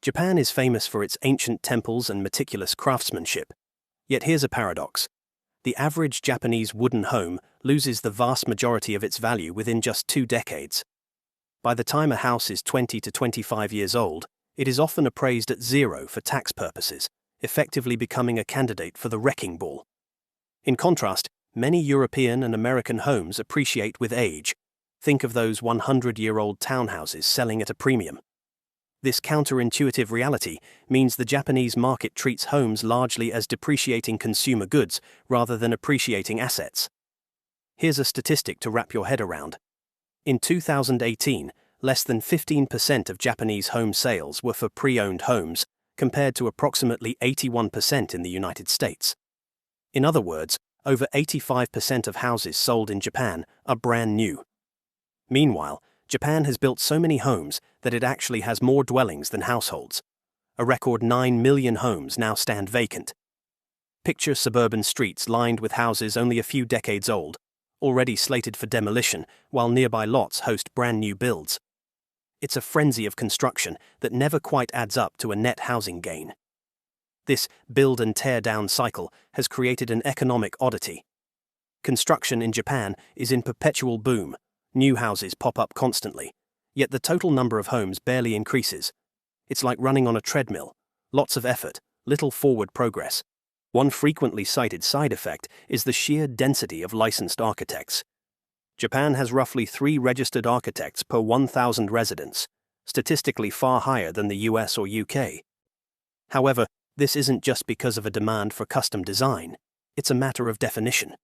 Japan is famous for its ancient temples and meticulous craftsmanship. Yet here's a paradox. The average Japanese wooden home loses the vast majority of its value within just 2 decades. By the time a house is 20 to 25 years old, it is often appraised at zero for tax purposes, effectively becoming a candidate for the wrecking ball. In contrast, many European and American homes appreciate with age. Think of those 100-year-old townhouses selling at a premium. This counterintuitive reality means the Japanese market treats homes largely as depreciating consumer goods rather than appreciating assets. Here's a statistic to wrap your head around. In 2018, less than 15% of Japanese home sales were for pre-owned homes, compared to approximately 81% in the United States. In other words, over 85% of houses sold in Japan are brand new. Meanwhile, Japan has built so many homes that it actually has more dwellings than households. A record 9 million homes now stand vacant. Picture suburban streets lined with houses only a few decades old, already slated for demolition, while nearby lots host brand new builds. It's a frenzy of construction that never quite adds up to a net housing gain. This build and tear down cycle has created an economic oddity. Construction in Japan is in perpetual boom. New houses pop up constantly, yet the total number of homes barely increases. It's like running on a treadmill. Lots of effort, little forward progress. One frequently cited side effect is the sheer density of licensed architects. Japan has roughly 3 registered architects per 1,000 residents, statistically far higher than the US or UK. However, this isn't just because of a demand for custom design, it's a matter of definition.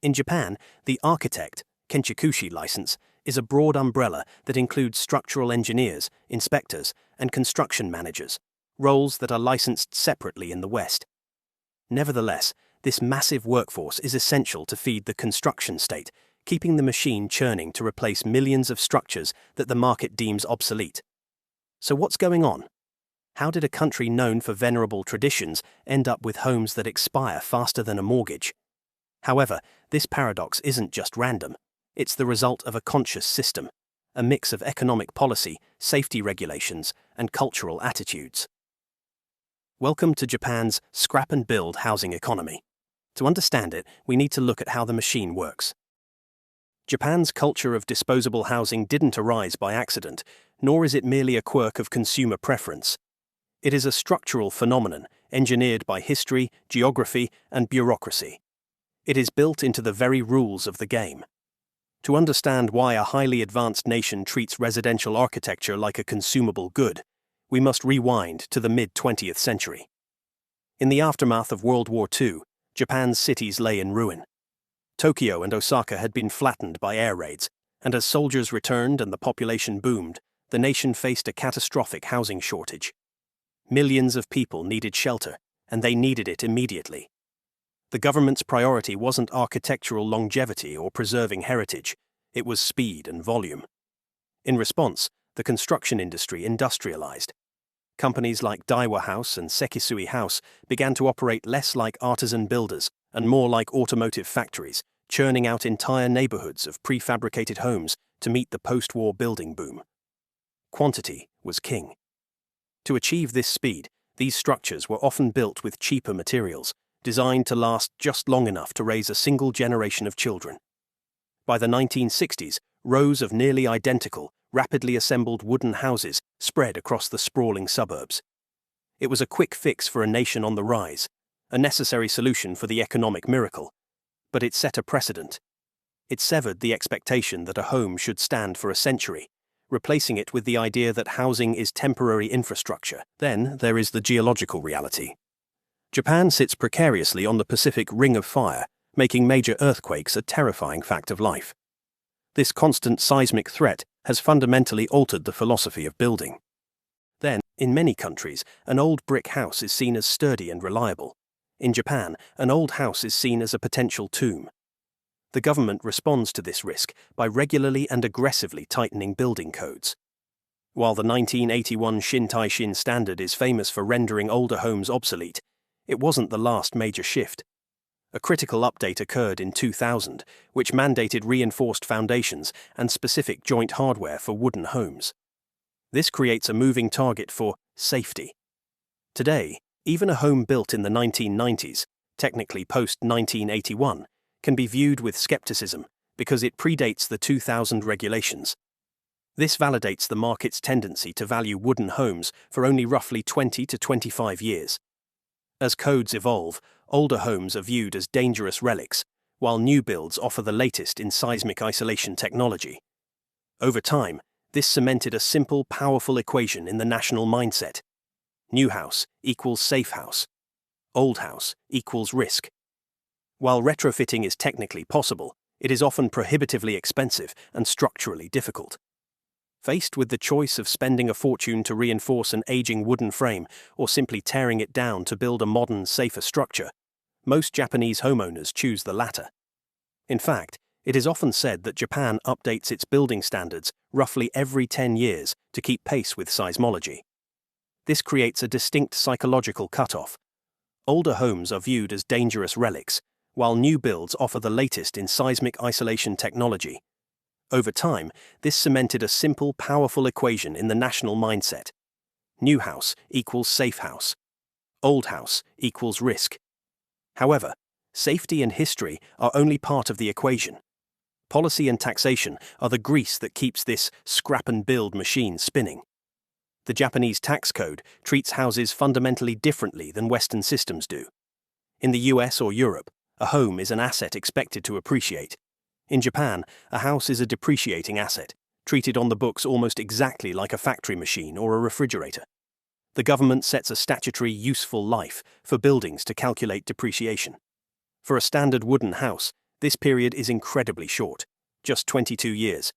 In Japan, the architect Kenchikushi license is a broad umbrella that includes structural engineers, inspectors, and construction managers, roles that are licensed separately in the West. Nevertheless, this massive workforce is essential to feed the construction state, keeping the machine churning to replace millions of structures that the market deems obsolete. So what's going on? How did a country known for venerable traditions end up with homes that expire faster than a mortgage? However, this paradox isn't just random. It's the result of a conscious system, a mix of economic policy, safety regulations, and cultural attitudes. Welcome to Japan's scrap and build housing economy. To understand it, we need to look at how the machine works. Japan's culture of disposable housing didn't arise by accident, nor is it merely a quirk of consumer preference. It is a structural phenomenon engineered by history, geography, and bureaucracy. It is built into the very rules of the game. To understand why a highly advanced nation treats residential architecture like a consumable good, we must rewind to the mid-20th century. In the aftermath of World War II, Japan's cities lay in ruin. Tokyo and Osaka had been flattened by air raids, and as soldiers returned and the population boomed, the nation faced a catastrophic housing shortage. Millions of people needed shelter, and they needed it immediately. The government's priority wasn't architectural longevity or preserving heritage, it was speed and volume. In response, the construction industry industrialized. Companies like Daiwa House and Sekisui House began to operate less like artisan builders and more like automotive factories, churning out entire neighborhoods of prefabricated homes to meet the post-war building boom. Quantity was king. To achieve this speed, these structures were often built with cheaper materials, designed to last just long enough to raise a single generation of children. By the 1960s, rows of nearly identical, rapidly assembled wooden houses spread across the sprawling suburbs. It was a quick fix for a nation on the rise, a necessary solution for the economic miracle, but it set a precedent. It severed the expectation that a home should stand for a century, replacing it with the idea that housing is temporary infrastructure. Then there is the geological reality. Japan sits precariously on the Pacific Ring of Fire, making major earthquakes a terrifying fact of life. This constant seismic threat has fundamentally altered the philosophy of building. Then, in many countries, an old brick house is seen as sturdy and reliable. In Japan, an old house is seen as a potential tomb. The government responds to this risk by regularly and aggressively tightening building codes. While the 1981 Shin-Tai-Shin standard is famous for rendering older homes obsolete, it wasn't the last major shift. A critical update occurred in 2000, which mandated reinforced foundations and specific joint hardware for wooden homes. This creates a moving target for safety. Today, even a home built in the 1990s, technically post-1981, can be viewed with skepticism because it predates the 2000 regulations. This validates the market's tendency to value wooden homes for only roughly 20 to 25 years. As codes evolve, older homes are viewed as dangerous relics, while new builds offer the latest in seismic isolation technology. Over time, this cemented a simple, powerful equation in the national mindset. New house equals safe house. Old house equals risk. While retrofitting is technically possible, it is often prohibitively expensive and structurally difficult. Faced with the choice of spending a fortune to reinforce an aging wooden frame or simply tearing it down to build a modern, safer structure, most Japanese homeowners choose the latter. In fact, it is often said that Japan updates its building standards roughly every 10 years to keep pace with seismology. This creates a distinct psychological cutoff. Older homes are viewed as dangerous relics, while new builds offer the latest in seismic isolation technology. Over time, this cemented a simple, powerful equation in the national mindset. New house equals safe house. Old house equals risk. However, safety and history are only part of the equation. Policy and taxation are the grease that keeps this scrap-and-build machine spinning. The Japanese tax code treats houses fundamentally differently than Western systems do. In the US or Europe, a home is an asset expected to appreciate. In Japan, a house is a depreciating asset, treated on the books almost exactly like a factory machine or a refrigerator. The government sets a statutory useful life for buildings to calculate depreciation. For a standard wooden house, this period is incredibly short, just 22 years.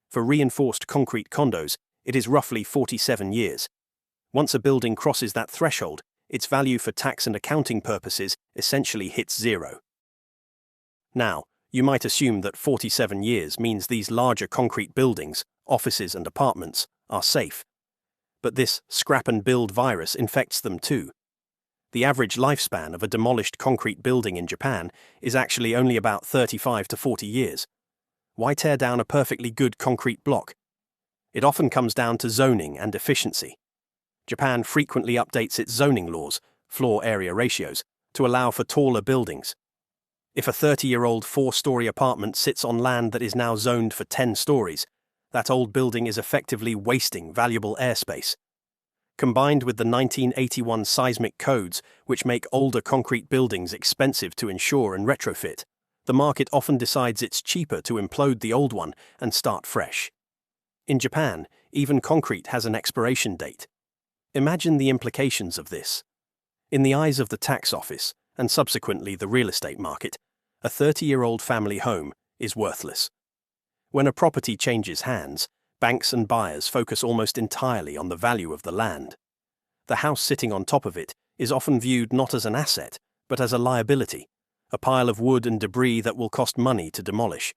For reinforced concrete condos, it is roughly 47 years. Once a building crosses that threshold, its value for tax and accounting purposes essentially hits zero. Now, you might assume that 47 years means these larger concrete buildings, offices and apartments, are safe. But this scrap-and-build virus infects them too. The average lifespan of a demolished concrete building in Japan is actually only about 35 to 40 years. Why tear down a perfectly good concrete block? It often comes down to zoning and efficiency. Japan frequently updates its zoning laws, floor area ratios, to allow for taller buildings. If a 30-year-old 4-story apartment sits on land that is now zoned for 10 stories, that old building is effectively wasting valuable airspace. Combined with the 1981 seismic codes, which make older concrete buildings expensive to insure and retrofit, the market often decides it's cheaper to implode the old one and start fresh. In Japan, even concrete has an expiration date. Imagine the implications of this. In the eyes of the tax office, and subsequently the real estate market, a 30-year-old family home is worthless. When a property changes hands, banks and buyers focus almost entirely on the value of the land. The house sitting on top of it is often viewed not as an asset, but as a liability, a pile of wood and debris that will cost money to demolish.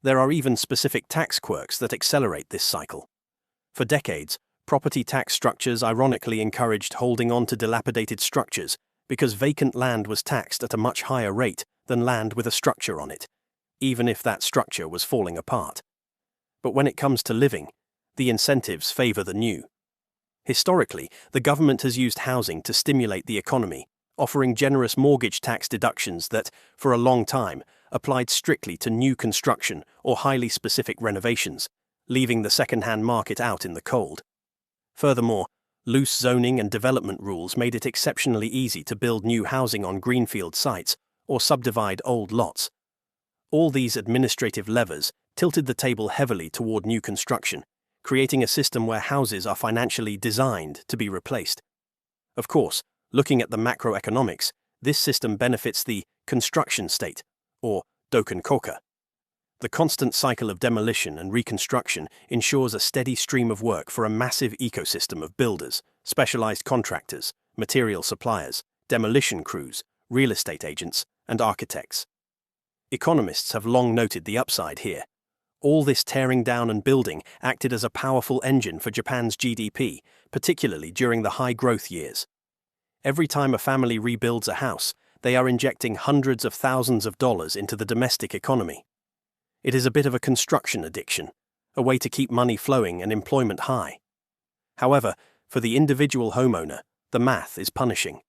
There are even specific tax quirks that accelerate this cycle. For decades, property tax structures ironically encouraged holding on to dilapidated structures because vacant land was taxed at a much higher rate than land with a structure on it, even if that structure was falling apart. But when it comes to living, the incentives favor the new. Historically, the government has used housing to stimulate the economy, offering generous mortgage tax deductions that, for a long time, applied strictly to new construction or highly specific renovations, leaving the second-hand market out in the cold. Furthermore, loose zoning and development rules made it exceptionally easy to build new housing on greenfield sites or subdivide old lots. All these administrative levers tilted the table heavily toward new construction, creating a system where houses are financially designed to be replaced. Of course, looking at the macroeconomics, this system benefits the construction state, or dokonkoka. The constant cycle of demolition and reconstruction ensures a steady stream of work for a massive ecosystem of builders, specialized contractors, material suppliers, demolition crews, real estate agents, and architects. Economists have long noted the upside here. All this tearing down and building acted as a powerful engine for Japan's GDP, particularly during the high-growth years. Every time a family rebuilds a house, they are injecting hundreds of thousands of dollars into the domestic economy. It is a bit of a construction addiction, a way to keep money flowing and employment high. However, For the individual homeowner, the math is punishing.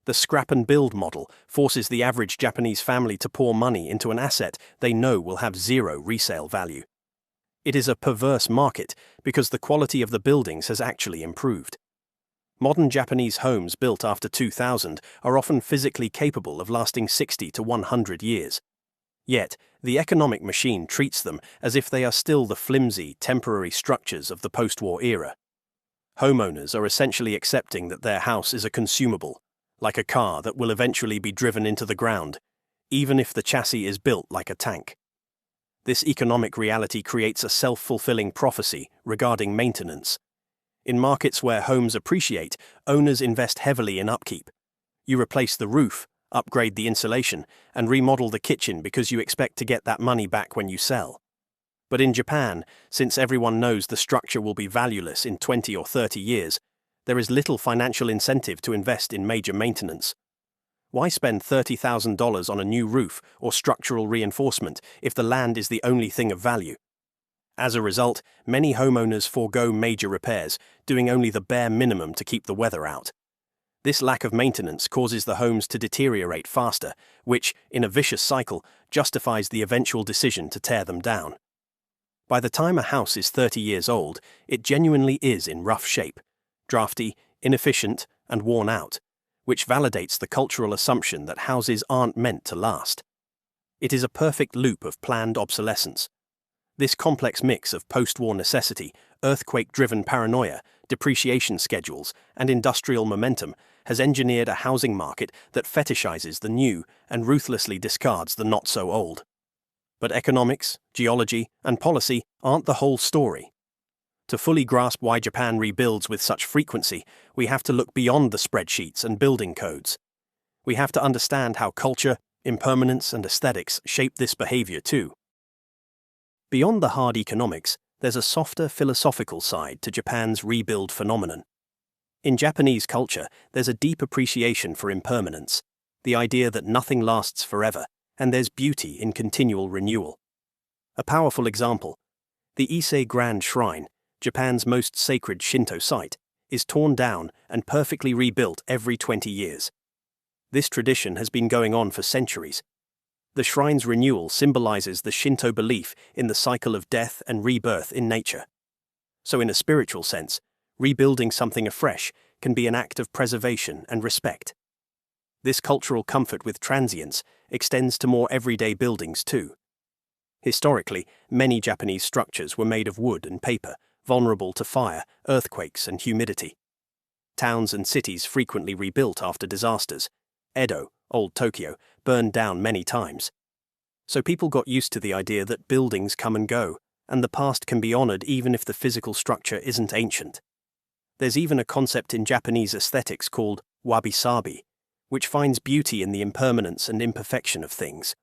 The scrap and build model forces the average Japanese family to pour money into an asset they know will have zero resale value. It is a perverse market because the quality of the buildings has actually improved. Modern Japanese homes built after 2000 are often physically capable of lasting 60 to 100 years. Yet, the economic machine treats them as if they are still the flimsy, temporary structures of the post-war era. Homeowners are essentially accepting that their house is a consumable, like a car that will eventually be driven into the ground, even if the chassis is built like a tank. This economic reality creates a self-fulfilling prophecy regarding maintenance. In markets where homes appreciate, owners invest heavily in upkeep. You replace the roof, upgrade the insulation, and remodel the kitchen because you expect to get that money back when you sell. But in Japan, since everyone knows the structure will be valueless in 20 or 30 years, there is little financial incentive to invest in major maintenance. Why spend $30,000 on a new roof or structural reinforcement if the land is the only thing of value? As a result, many homeowners forego major repairs, doing only the bare minimum to keep the weather out. This lack of maintenance causes the homes to deteriorate faster, which, in a vicious cycle, justifies the eventual decision to tear them down. By the time a house is 30 years old, it genuinely is in rough shape, drafty, inefficient, and worn out, which validates the cultural assumption that houses aren't meant to last. It is a perfect loop of planned obsolescence. This complex mix of post-war necessity, earthquake-driven paranoia, depreciation schedules, and industrial momentum has engineered a housing market that fetishizes the new and ruthlessly discards the not-so-old. But economics, geology, and policy aren't the whole story. To fully grasp why Japan rebuilds with such frequency, we have to look beyond the spreadsheets and building codes. We have to understand how culture, impermanence, and aesthetics shape this behavior too. Beyond the hard economics, there's a softer philosophical side to Japan's rebuild phenomenon. In Japanese culture, there's a deep appreciation for impermanence, the idea that nothing lasts forever, and there's beauty in continual renewal. A powerful example: the Ise Grand Shrine, Japan's most sacred Shinto site, is torn down and perfectly rebuilt every 20 years. This tradition has been going on for centuries. The shrine's renewal symbolizes the Shinto belief in the cycle of death and rebirth in nature. So in a spiritual sense, rebuilding something afresh can be an act of preservation and respect. This cultural comfort with transience extends to more everyday buildings too. Historically, many Japanese structures were made of wood and paper, vulnerable to fire, earthquakes, and humidity. Towns and cities frequently rebuilt after disasters. Edo, Old Tokyo, burned down many times. So people got used to the idea that buildings come and go, and the past can be honored even if the physical structure isn't ancient. There's even a concept in Japanese aesthetics called wabi-sabi, which finds beauty in the impermanence and imperfection of things.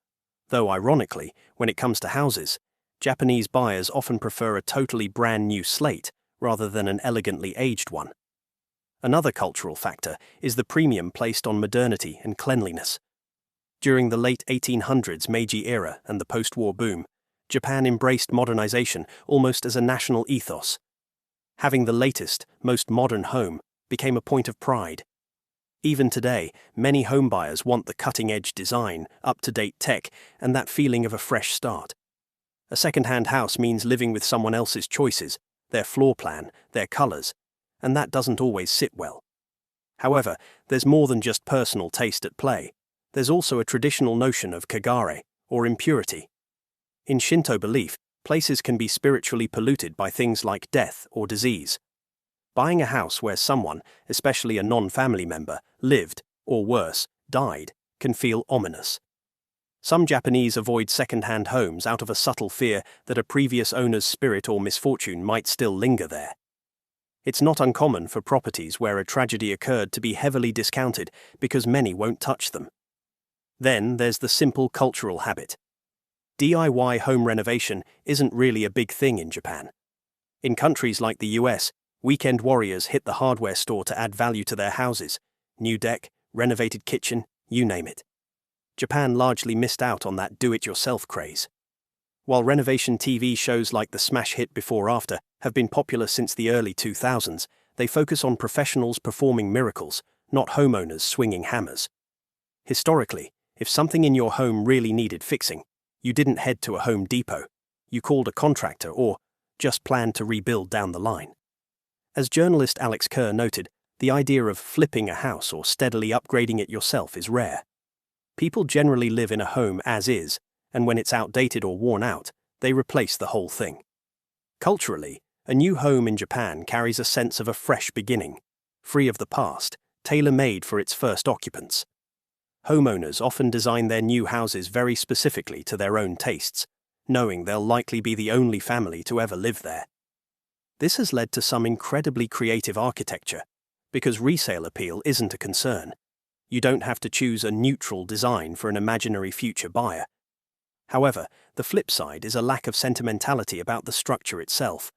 Though ironically, when it comes to houses, Japanese buyers often prefer a totally brand new slate rather than an elegantly aged one. Another cultural factor is the premium placed on modernity and cleanliness. During the late 1800s Meiji era and the post-war boom, Japan embraced modernization almost as a national ethos. Having the latest, most modern home became a point of pride. Even today, many homebuyers want the cutting-edge design, up-to-date tech, and that feeling of a fresh start. A second-hand house means living with someone else's choices, their floor plan, their colors, and that doesn't always sit well. However, there's more than just personal taste at play. There's also a traditional notion of kagare, or impurity. In Shinto belief, places can be spiritually polluted by things like death or disease. Buying a house where someone, especially a non-family member, lived, or worse, died, can feel ominous. Some Japanese avoid second-hand homes out of a subtle fear that a previous owner's spirit or misfortune might still linger there. It's not uncommon for properties where a tragedy occurred to be heavily discounted because many won't touch them. Then there's the simple cultural habit. DIY home renovation isn't really a big thing in Japan. In countries like the US, weekend warriors hit the hardware store to add value to their houses. New deck, renovated kitchen, you name it. Japan largely missed out on that do-it-yourself craze. While renovation TV shows like the smash hit Before After have been popular since the early 2000s, They focus on professionals performing miracles, not homeowners swinging hammers. Historically, if something in your home really needed fixing, you didn't head to a Home Depot. You called a contractor or just planned to rebuild down the line. As journalist Alex Kerr noted, the idea of flipping a house or steadily upgrading it yourself is rare. People generally live in a home as is, and when it's outdated or worn out, they replace the whole thing. Culturally, a new home in Japan carries a sense of a fresh beginning, free of the past, tailor-made for its first occupants. Homeowners often design their new houses very specifically to their own tastes, knowing they'll likely be the only family to ever live there. This has led to some incredibly creative architecture, because resale appeal isn't a concern. You don't have to choose a neutral design for an imaginary future buyer. However, the flip side is a lack of sentimentality about the structure itself.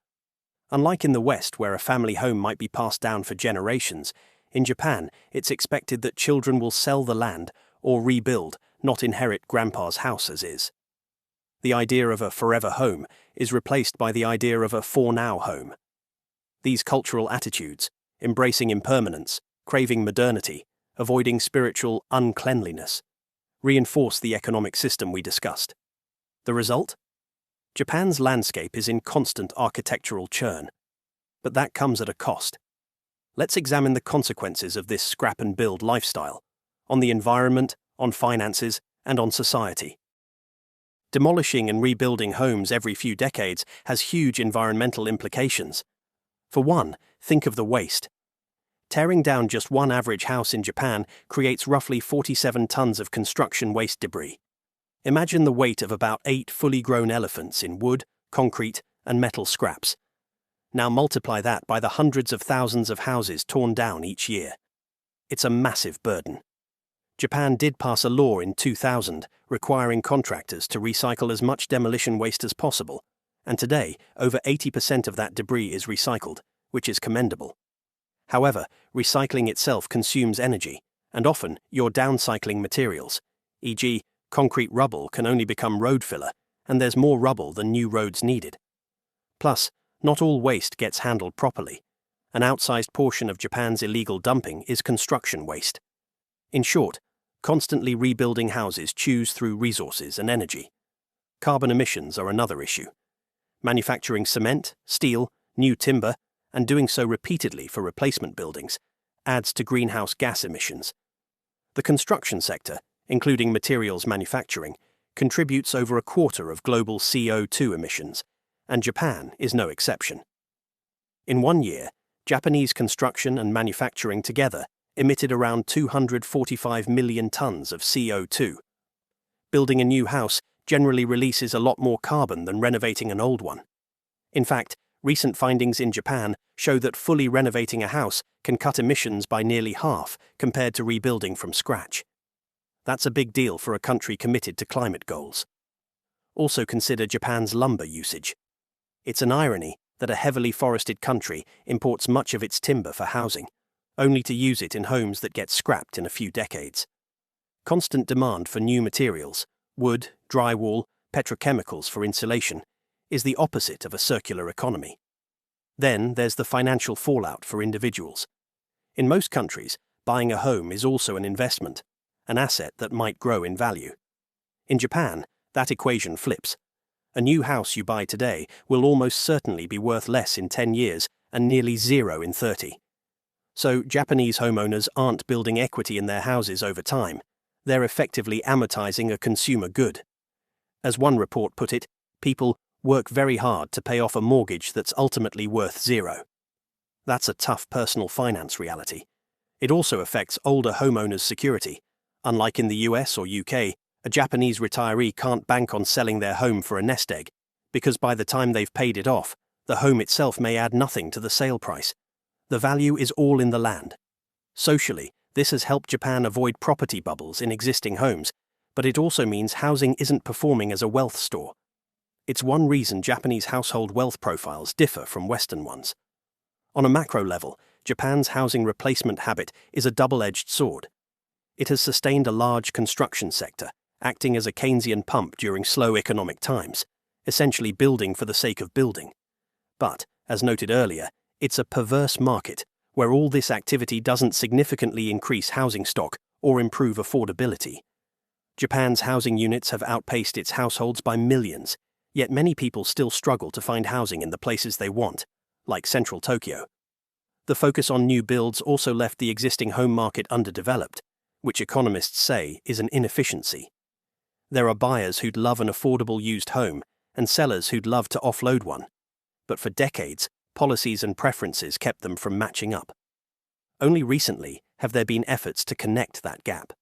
Unlike in the West, where a family home might be passed down for generations, in Japan, it's expected that children will sell the land or rebuild, not inherit grandpa's house as is. The idea of a forever home is replaced by the idea of a for-now home. These cultural attitudes, embracing impermanence, craving modernity, avoiding spiritual uncleanliness, reinforce the economic system we discussed. The result? Japan's landscape is in constant architectural churn. But that comes at a cost. Let's examine the consequences of this scrap-and-build lifestyle, on the environment, on finances, and on society. Demolishing and rebuilding homes every few decades has huge environmental implications. For one, think of the waste. Tearing down just one average house in Japan creates roughly 47 tons of construction waste debris. Imagine the weight of about 8 fully grown elephants in wood, concrete, and metal scraps. Now multiply that by the hundreds of thousands of houses torn down each year. It's a massive burden. Japan did pass a law in 2000 requiring contractors to recycle as much demolition waste as possible, and today over 80% of that debris is recycled, which is commendable. However, recycling itself consumes energy, and often you're downcycling materials, e.g., concrete rubble can only become road filler, and there's more rubble than new roads needed. Plus, not all waste gets handled properly. An outsized portion of Japan's illegal dumping is construction waste. In short, constantly rebuilding houses chews through resources and energy. Carbon emissions are another issue. Manufacturing cement, steel, new timber, and doing so repeatedly for replacement buildings, adds to greenhouse gas emissions. The construction sector, including materials manufacturing, contributes over a quarter of global CO2 emissions, and Japan is no exception. In 1 year, Japanese construction and manufacturing together emitted around 245 million tons of CO2. Building a new house generally releases a lot more carbon than renovating an old one. In fact, recent findings in Japan show that fully renovating a house can cut emissions by nearly half compared to rebuilding from scratch. That's a big deal for a country committed to climate goals. Also consider Japan's lumber usage. It's an irony that a heavily forested country imports much of its timber for housing, only to use it in homes that get scrapped in a few decades. Constant demand for new materials, wood, drywall, petrochemicals for insulation, is the opposite of a circular economy. Then there's the financial fallout for individuals. In most countries, buying a home is also an investment, an asset that might grow in value. In Japan, that equation flips. A new house you buy today will almost certainly be worth less in 10 years and nearly zero in 30. So Japanese homeowners aren't building equity in their houses over time. They're effectively amortizing a consumer good. As one report put it, people work very hard to pay off a mortgage that's ultimately worth zero. That's a tough personal finance reality. It also affects older homeowners' security. Unlike in the US or UK, a Japanese retiree can't bank on selling their home for a nest egg, because by the time they've paid it off, the home itself may add nothing to the sale price. The value is all in the land. Socially, this has helped Japan avoid property bubbles in existing homes, but it also means housing isn't performing as a wealth store. It's one reason Japanese household wealth profiles differ from Western ones. On a macro level, Japan's housing replacement habit is a double-edged sword. It has sustained a large construction sector, acting as a Keynesian pump during slow economic times, essentially building for the sake of building. But, as noted earlier, it's a perverse market where all this activity doesn't significantly increase housing stock or improve affordability. Japan's housing units have outpaced its households by millions, yet many people still struggle to find housing in the places they want, like central Tokyo. The focus on new builds also left the existing home market underdeveloped, which economists say is an inefficiency. There are buyers who'd love an affordable used home and sellers who'd love to offload one. But for decades, policies and preferences kept them from matching up. Only recently have there been efforts to connect that gap.